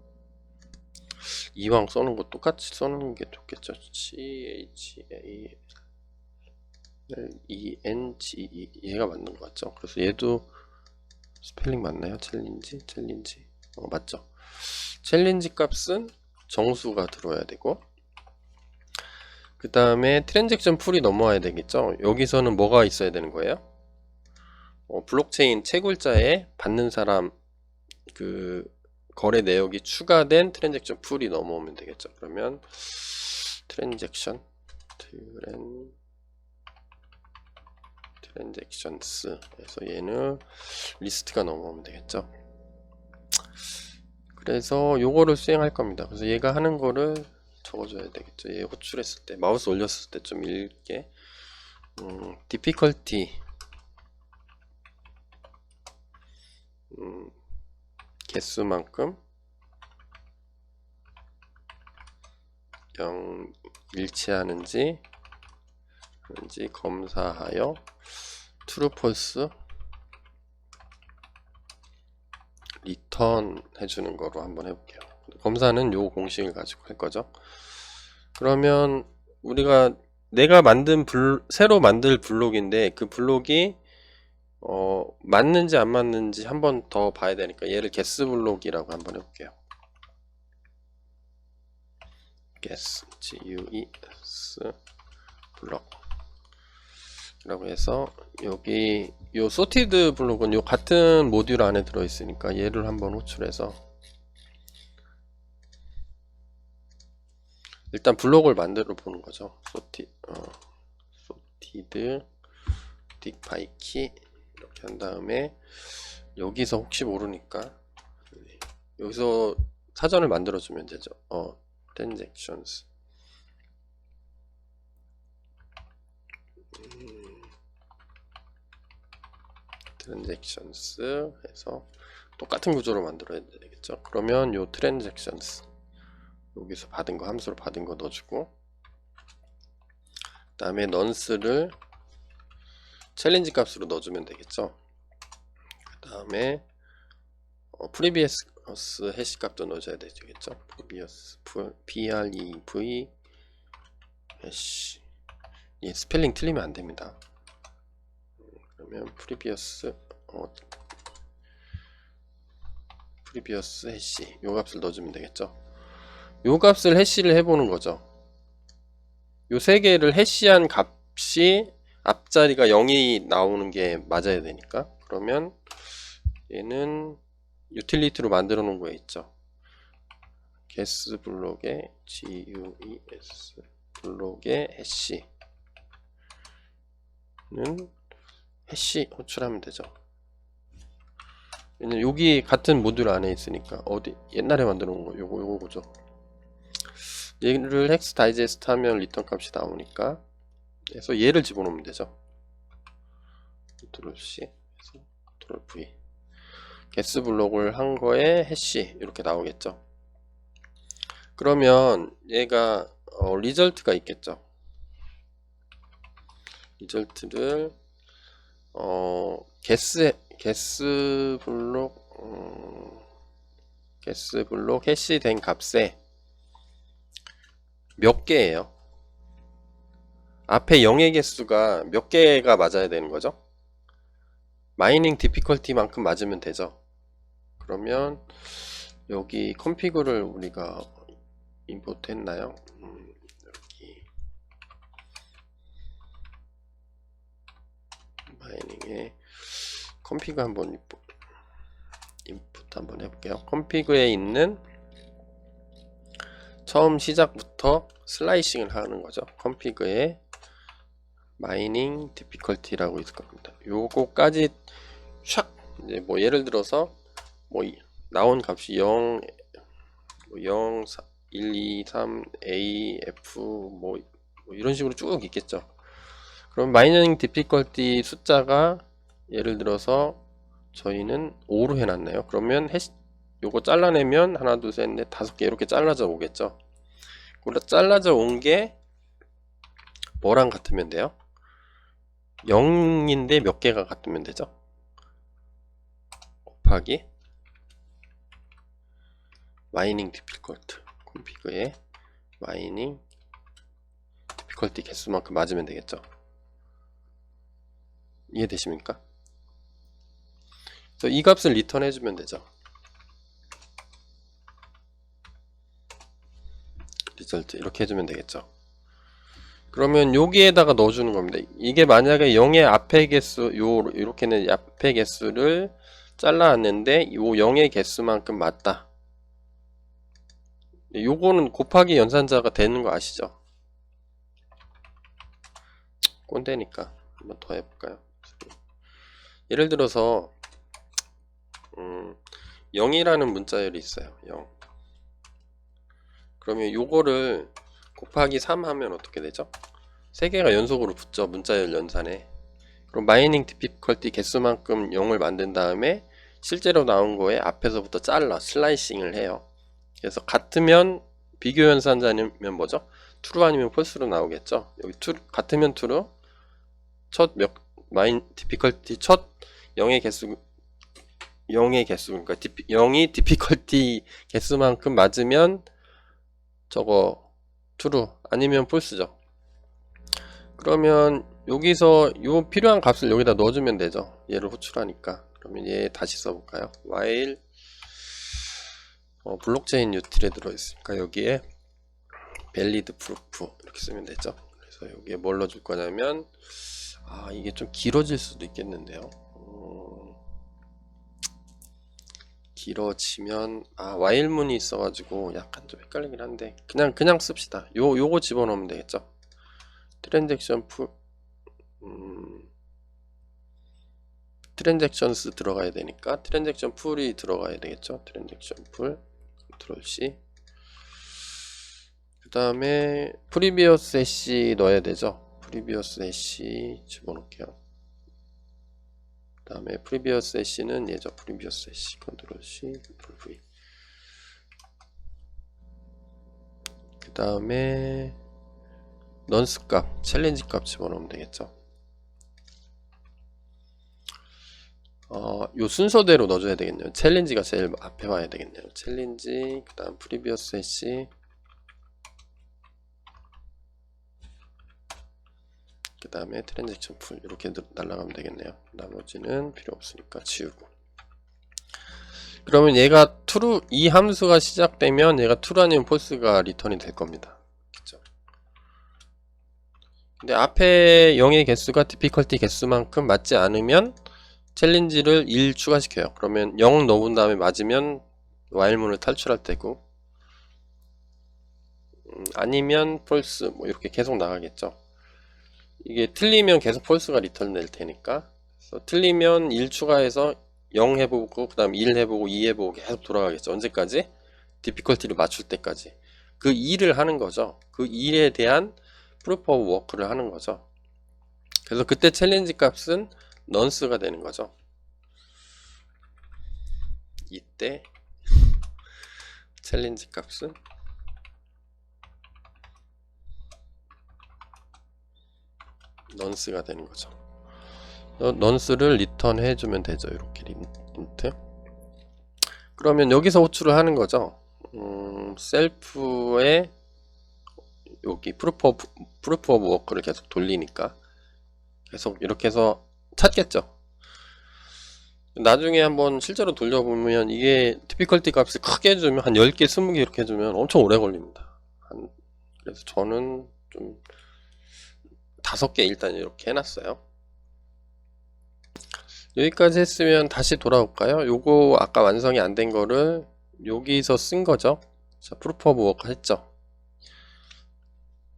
이왕 써는 거 똑같이 써는 게 좋겠죠. CHALENGE 얘가 맞는 것 같죠. 그래서 얘도 스펠링 맞나요? 챌린지 맞죠. 챌린지 값은 정수가 들어야 되고, 그 다음에 트랜잭션 풀이 넘어와야 되겠죠. 여기서는 뭐가 있어야 되는 거예요? 블록체인 채굴자에 받는 사람 그 거래 내역이 추가된 트랜잭션 풀이 넘어오면 되겠죠. 그러면 트랜잭션스 그래서 얘는 리스트가 넘어오면 되겠죠. 그래서 요거를 수행할 겁니다. 그래서 얘가 하는 거를 적어줘야 되겠죠. 얘 호출했을 때 마우스 올렸을 때 좀 읽게 difficulty 개수만큼 0 일치하는지 검사하여 true false 리턴 해주는 거로 한번 해볼게요. 검사는 요 공식을 가지고 할 거죠. 그러면 우리가 내가 만든 새로 만들 블록인데 그 블록이 맞는지 안 맞는지 한 번 더 봐야 되니까 얘를 guess 블록이라고 한번 해볼게요. guess GUES 블록 라고 해서 여기 요 sorted 블록은 요 같은 모듈 안에 들어 있으니까 얘를 한번 호출해서 일단 블록을 만들어 보는 거죠. sorted dig by key 이렇게 한 다음에 여기서 혹시 모르니까 여기서 사전을 만들어 주면 되죠. transactions 해서 똑같은 구조로 만들어야 되겠죠. 그러면 요 transactions 여기서 받은 거 함수로 받은 거 넣어주고, 그 다음에 nonce를 챌린지 값으로 넣어주면 되겠죠. 그 다음에 previous 해시 값도 넣어줘야 되겠죠. previous prev 해시 이 스펠링 틀리면 안 됩니다. 그러면 previous 해시 요 값을 넣어주면 되겠죠. 요 값을 해시를 해보는 거죠. 요 세 개를 해시한 값이 앞자리가 0이 나오는 게 맞아야 되니까, 그러면 얘는 유틸리티로 만들어 놓은 거에 있죠. guess 블록의 GUES 블록의 해시는 해시 호출하면 되죠. 왜냐면 여기 같은 모듈 안에 있으니까. 어디 옛날에 만들어 놓은 거 요거죠. 얘를 헥스 다이제스트 하면 리턴 값이 나오니까, 그래서 얘를 집어넣으면 되죠. 컨트롤 C 해서 컨트롤 V guess 블록을 한 거에 해시 이렇게 나오겠죠. 그러면 얘가 리절트가 있겠죠. 리절트를 guess 블록 해시된 값에 몇 개예요? 앞에 0의 개수가 몇 개가 맞아야 되는 거죠? 마이닝 디피컬티만큼 맞으면 되죠. 그러면 여기 컨피그를 우리가 임포트 했나요? 여기 마이닝에 컨피그 한번 인풋 한번 해볼게요. 컨피그에 있는 처음 시작부터 슬라이싱을 하는 거죠. 컨피그에 마이닝 디피컬티라고 있을 겁니다. 요거까지 샥 이제 뭐 예를 들어서 뭐 나온 값이 0, 0, 1, 2, 3, A, F 뭐 이런 식으로 쭉 있겠죠. 그럼 마이닝 디피컬티 숫자가 예를 들어서 저희는 5로 해놨나요? 그러면 요거 잘라내면 하나, 둘, 셋, 넷, 5개 이렇게 잘라져 오겠죠. 그리고 잘라져 온 게 뭐랑 같으면 돼요? 0인데 몇 개가 같으면 되죠? 곱하기 마이닝 디피컬트 컨피그에 마이닝 디피컬티 개수만큼 맞으면 되겠죠. 이해되십니까? 그래서 이 값을 리턴 해주면 되죠. 리절트 이렇게 해주면 되겠죠. 그러면 여기에다가 넣어주는 겁니다. 이게 만약에 0의 앞에 개수 이렇게는 앞에 개수를 잘라왔는데 요 0의 개수만큼 맞다. 요거는 곱하기 연산자가 되는 거 아시죠? 꼰대니까 한번 더 해볼까요? 예를 들어서 0이라는 문자열이 있어요. 0. 그러면 요거를 곱하기 3 하면 어떻게 되죠? 3개가 연속으로 붙죠. 문자열 연산에. 그럼 마이닝 디피컬티 개수만큼 0을 만든 다음에 실제로 나온 거에 앞에서부터 잘라 슬라이싱을 해요. 그래서 같으면 비교 연산자면 뭐죠? true 아니면 false로 나오겠죠. 여기 true, 같으면 true 첫 마인 디피컬티 첫 0의 개수 그러니까 0이 디피컬티 개수만큼 맞으면 저거 true 아니면 false죠. 그러면 여기서 요 필요한 값을 여기다 넣어주면 되죠. 얘를 호출하니까. 그러면 얘 다시 써볼까요? while 블록체인 유틸에 들어있으니까 여기에 valid proof 이렇게 쓰면 되죠. 그래서 여기에 뭘 넣어줄 거냐면 이게 좀 길어질 수도 있겠는데요. 길어지면 while문이 있어가지고 약간 좀 헷갈리긴 한데 그냥 씁시다. 요거 집어넣으면 되겠죠. 트랜잭션 풀 트랜잭션스 들어가야 되니까 트랜잭션 풀이 들어가야 되겠죠. 트랜잭션 풀 컨트롤 C 그 다음에 프리비어스 해시 넣어야 되죠. 프리비어스 해시 집어넣을게요. 그 다음에 프리비어스 해시는 얘죠. 프리비어스 해시 컨트롤 C 컨트롤 V 그 다음에 넌스 값 챌린지 값 집어넣으면 되겠죠. 요 순서대로 넣어줘야 되겠네요. 챌린지가 제일 앞에 와야 되겠네요. 챌린지 그 다음 프리비어스 해시 그 다음에 트랜잭션 풀 이렇게 날라가면 되겠네요. 나머지는 필요 없으니까 지우고. 그러면 얘가 true 이 함수가 시작되면 얘가 true 아니면 false가 리턴이 될 겁니다. 그쵸? 근데 앞에 0의 개수가 디피컬티 개수만큼 맞지 않으면 챌린지를 1 추가시켜요. 그러면 0 넣은 다음에 맞으면 while문을 탈출할 테고 아니면 false 뭐 이렇게 계속 나가겠죠. 이게 틀리면 계속 false가 리턴 될 테니까 그래서 틀리면 1 추가해서 0 해보고 그 다음 1 해보고 2 해보고 계속 돌아가겠죠. 언제까지? 디피컬티를 맞출 때까지. 그 2를 하는 거죠. 그 2에 대한 proof of work를 하는 거죠. 그래서 그때 챌린지 값은 넌스가 되는 거죠. 이때 챌린지 값은 넌스가 되는 거죠. 넌스를 리턴 해주면 되죠. 이렇게 인트. 그러면 여기서 호출을 하는 거죠. 셀프에 여기 프루프 오브 워크를 계속 돌리니까 계속 이렇게 해서 찾겠죠. 나중에 한번 실제로 돌려보면 이게 디피컬티 값을 크게 해주면 한 10개, 20개 이렇게 해주면 엄청 오래 걸립니다. 그래서 저는 좀 5개 일단 이렇게 해놨어요. 여기까지 했으면 다시 돌아올까요? 요거 아까 완성이 안 된 거를 여기서 쓴 거죠. 자, 프루프 오브 워크 했죠.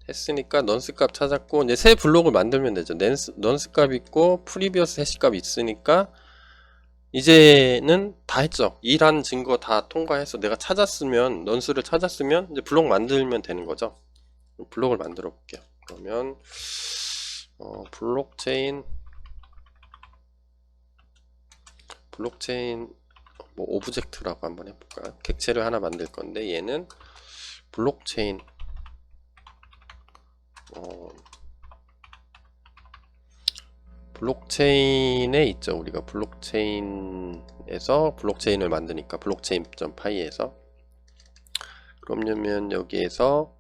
했으니까 넌스 값 찾았고 이제 새 블록을 만들면 되죠. 넌스 값 있고 프리비어스 해시 값 있으니까 이제는 다 했죠. 일한 증거 다 통과해서 내가 찾았으면 넌스를 찾았으면 이제 블록 만들면 되는 거죠. 블록을 만들어 볼게요. 그러면 블록체인 뭐 오브젝트라고 한번 해볼까요? 객체를 하나 만들 건데 얘는 블록체인 블록체인에 있죠. 우리가 블록체인에서 블록체인을 만드니까 블록체인.py에서 그러면 여기에서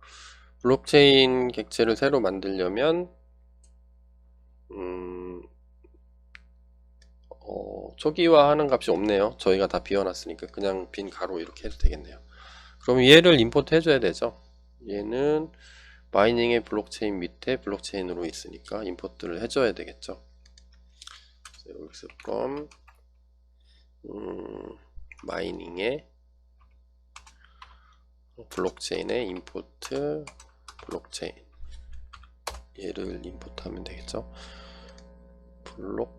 블록체인 객체를 새로 만들려면 초기화하는 값이 없네요. 저희가 다 비워놨으니까 그냥 빈 가로 이렇게 해도 되겠네요. 그럼 얘를 임포트 해줘야 되죠. 얘는 마이닝의 블록체인 밑에 블록체인으로 있으니까 임포트를 해줘야 되겠죠. 여기서 from 마이닝의 블록체인의 임포트 블록체인 얘를 임포트 하면 되겠죠. 블록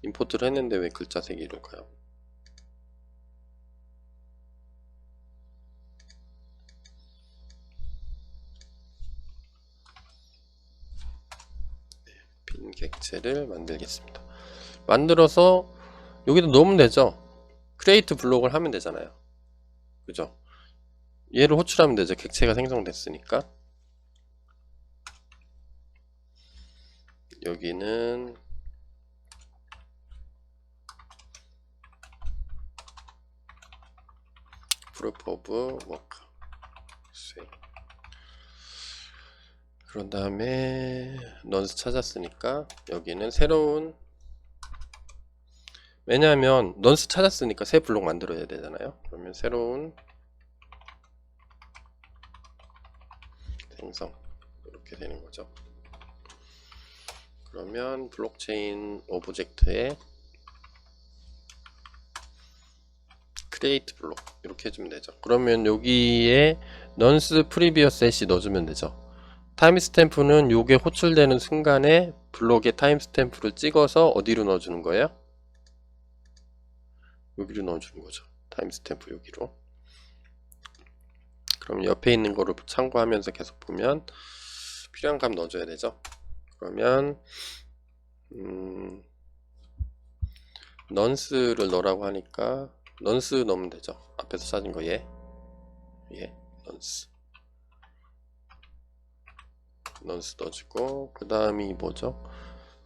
임포트를 했는데 왜 글자 색이 이럴까요? 빈 객체를 만들겠습니다. 만들어서 여기다 넣으면 되죠. 크리에이트 블록을 하면 되잖아요. 그죠? 얘를 호출하면 되죠. 객체가 생성됐으니까. 여기는 proof of work 그런 다음에 넌스 찾았으니까 여기는 새로운 왜냐하면 넌스 찾았으니까 새 블록 만들어야 되잖아요. 그러면 새로운 생성 이렇게 되는 거죠. 그러면 블록체인 오브젝트에 create 블록 이렇게 해주면 되죠. 그러면 여기에 nonce previous hash 넣어주면 되죠. 타임스탬프는 요게 호출되는 순간에 블록에 타임스탬프를 찍어서 어디로 넣어주는 거예요? 여기로 넣어주는 거죠. 타임스탬프 여기로. 그럼 옆에 있는 거를 참고하면서 계속 보면 필요한 값 넣어줘야 되죠. 그러면 넌스를 넣으라고 하니까 넌스 넣으면 되죠. 앞에서 찾은 거 얘 넌스 넣어주고 그 다음이 뭐죠?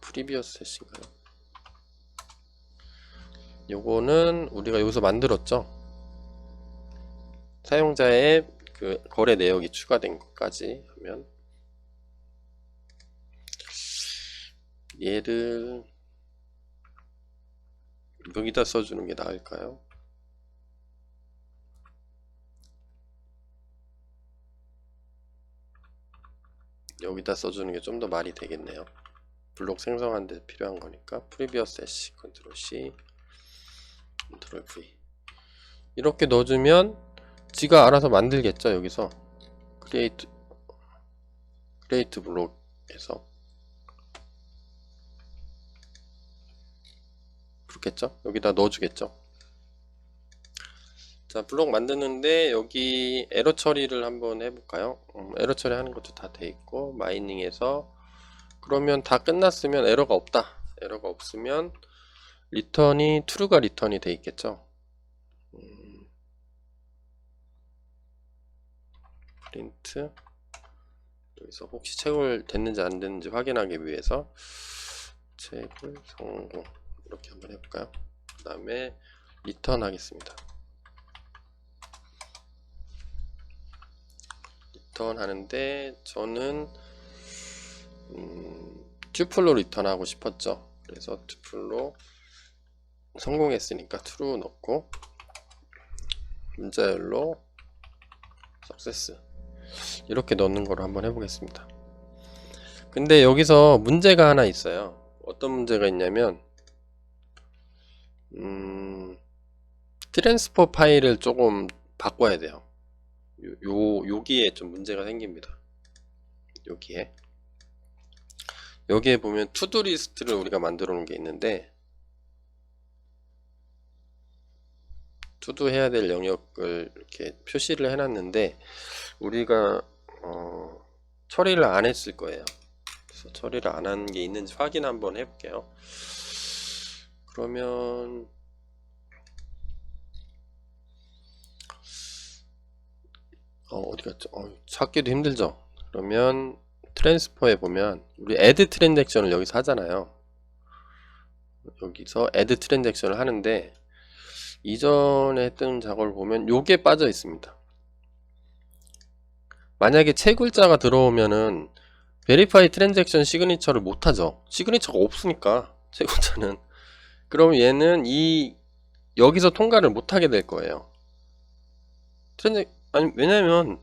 프리비어스 해시인가요? 요거는 우리가 여기서 만들었죠. 사용자의 그 거래 내역이 추가된 것까지 하면 얘를 여기다 써주는 게 나을까요? 여기다 써주는 게 좀 더 말이 되겠네요. 블록 생성하는 데 필요한 거니까 previous hash 컨트롤 C 컨트롤 V 이렇게 넣어주면 지가 알아서 만들겠죠. 여기서 create 블록에서 그렇겠죠. 여기다 넣어주겠죠. 자, 블록 만드는데 여기 에러 처리를 한번 해볼까요? 에러 처리하는 것도 다 돼 있고 마이닝에서 그러면 다 끝났으면 에러가 없다. 에러가 없으면 리턴이 true가 리턴이 돼 있겠죠. 프린트 여기서 혹시 채굴 됐는지 안 됐는지 확인하기 위해서 채굴 성공 이렇게 한번 해볼까요? 그 다음에 리턴 하겠습니다. 리턴 하는데 저는 튜플로 리턴하고 싶었죠. 그래서 튜플로 성공했으니까 true 넣고 문자열로 success 이렇게 넣는 거로 한번 해보겠습니다. 근데 여기서 문제가 하나 있어요. 어떤 문제가 있냐면 트랜스퍼 파일을 조금 바꿔야 돼요. 여기에 좀 문제가 생깁니다. 여기에 보면 투두 리스트를 우리가 만들어 놓은 게 있는데 투두 해야 될 영역을 이렇게 표시를 해 놨는데 우리가 처리를 안 했을 거예요. 그래서 처리를 안 한 게 있는지 확인 한번 해 볼게요. 그러면 어디 갔죠? 찾기도 힘들죠. 그러면 트랜스퍼에 보면 우리 add 트랜잭션을 여기서 하잖아요. 여기서 add 트랜잭션을 하는데 이전에 했던 작업을 보면 요게 빠져 있습니다. 만약에 채굴자가 들어오면은 verify 트랜잭션 시그니처를 못하죠. 시그니처가 없으니까 채굴자는. 그럼 얘는 여기서 통과를 못하게 될 거예요. 왜냐면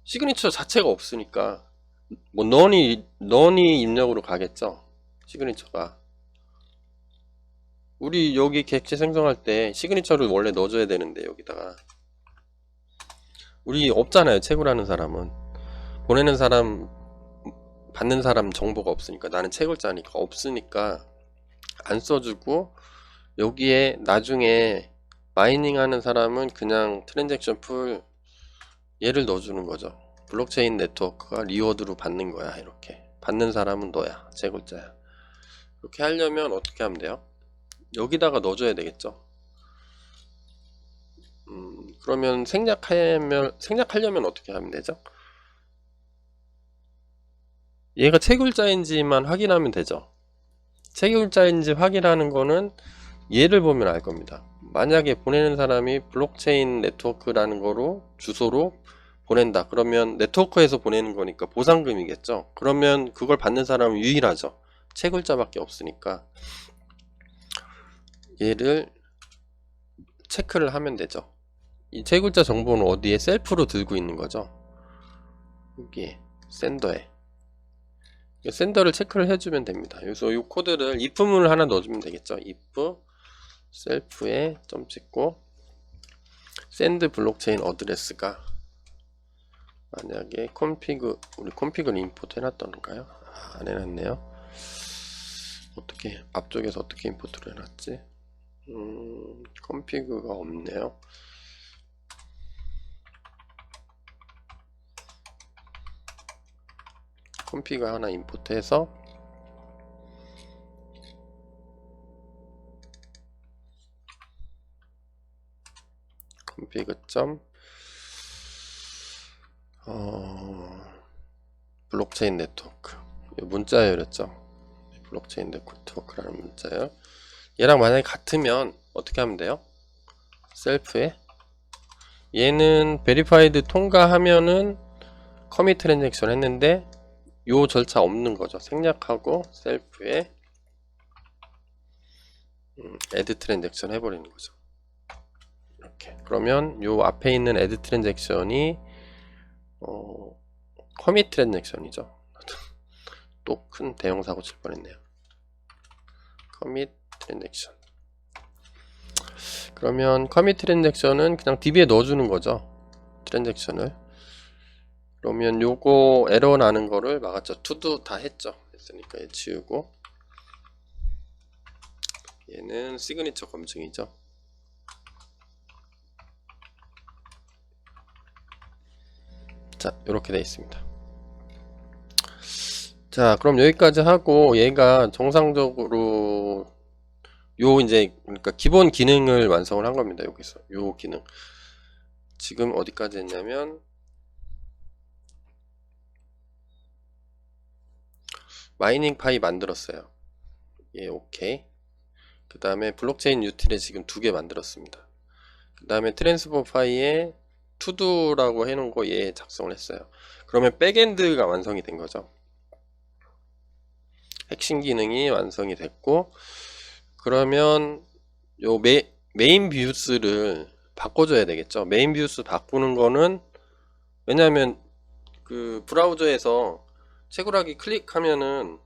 시그니처 자체가 없으니까 뭐 넌이 입력으로 가겠죠. 시그니처가 우리 여기 객체 생성할 때 시그니처를 원래 넣어줘야 되는데 여기다가 우리 없잖아요. 채굴하는 사람은 보내는 사람 받는 사람 정보가 없으니까 나는 채굴자니까 없으니까 안 써주고 여기에 나중에 마이닝 하는 사람은 그냥 트랜잭션 풀 얘를 넣어주는 거죠. 블록체인 네트워크가 리워드로 받는 거야. 이렇게 받는 사람은 너야, 채굴자야. 이렇게 하려면 어떻게 하면 돼요? 여기다가 넣어줘야 되겠죠. 그러면 생략하려면 어떻게 하면 되죠? 얘가 채굴자인지만 확인하면 되죠. 채굴자인지 확인하는 거는 얘를 보면 알 겁니다. 만약에 보내는 사람이 블록체인 네트워크라는 거로 주소로 보낸다. 그러면 네트워크에서 보내는 거니까 보상금이겠죠. 그러면 그걸 받는 사람은 유일하죠. 채굴자밖에 없으니까 얘를 체크를 하면 되죠. 이 채굴자 정보는 어디에? 셀프로 들고 있는 거죠. 여기에 샌더에 샌더를 체크를 해주면 됩니다. 그래서 이 코드를 if문을 하나 넣어주면 되겠죠. if 셀프에 점 찍고 send 블록체인 어드레스가 만약에 우리 콘피그를 임포트 해놨던가요? 안 해놨네요. 어떻게 앞쪽에서 어떻게 임포트를 해놨지? 콘피그가 없네요. 콘피그 하나 임포트해서 콘피그 점 블록체인 네트워크 문자열이었죠. 블록체인 네트워크라는 문자열. 얘랑 만약에 같으면 어떻게 하면 돼요? 셀프에 얘는 베리파이드 통과하면은 커밋 트랜잭션 했는데 요 절차 없는 거죠. 생략하고 셀프에 add 트랜잭션 해버리는 거죠. 이렇게. 그러면 요 앞에 있는 add 트랜잭션이 커밋 트랜잭션이죠. 또 큰 대형 사고 칠 뻔했네요. 커밋 트랜잭션. 그러면 커밋 트랜잭션은 그냥 DB에 넣어주는 거죠. 트랜잭션을. 그러면 요거 에러 나는 거를 막았죠. 투도 다 했죠. 했으니까 얘 지우고 얘는 시그니처 검증이죠. 자, 이렇게 되어 있습니다. 자, 그럼 여기까지 하고 얘가 정상적으로 이제 그러니까 기본 기능을 완성을 한 겁니다. 여기서 요 기능 지금 어디까지 했냐면 마이닝 파이 만들었어요. 예, 오케이. 그 다음에 블록체인 유틸에 지금 2개 만들었습니다. 그 다음에 트랜스퍼 파이에 투두라고 해놓은 거 얘 작성을 했어요. 그러면 백엔드가 완성이 된 거죠. 핵심 기능이 완성이 됐고, 그러면 요 메인 뷰스를 바꿔줘야 되겠죠. 메인 뷰스 바꾸는 거는, 왜냐하면 그 브라우저에서 채굴하기 클릭하면은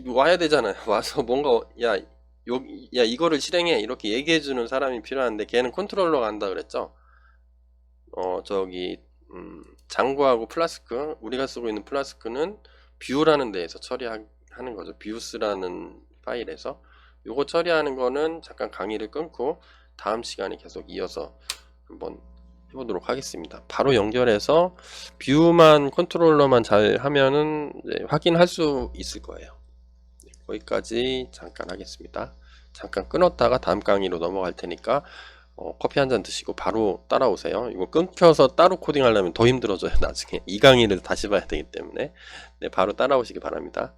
와야 되잖아요. 와서 뭔가 야 이거를 실행해 이렇게 얘기해 주는 사람이 필요한데, 걔는 컨트롤러가 한다 그랬죠. 저기 장구하고 플라스크, 우리가 쓰고 있는 플라스크는 뷰라는 데에서 처리하는 거죠. 뷰스라는 파일에서. 요거 처리하는 거는 잠깐 강의를 끊고 다음 시간에 계속 이어서 한번 해보도록 하겠습니다. 바로 연결해서 뷰만 컨트롤러만 잘 하면은 이제 확인할 수 있을 거예요. 거기까지 잠깐 하겠습니다. 잠깐 끊었다가 다음 강의로 넘어갈 테니까 커피 한 잔 드시고 바로 따라오세요. 이거 끊겨서 따로 코딩 하려면 더 힘들어져요. 나중에 이 강의를 다시 봐야 되기 때문에. 네, 바로 따라오시기 바랍니다.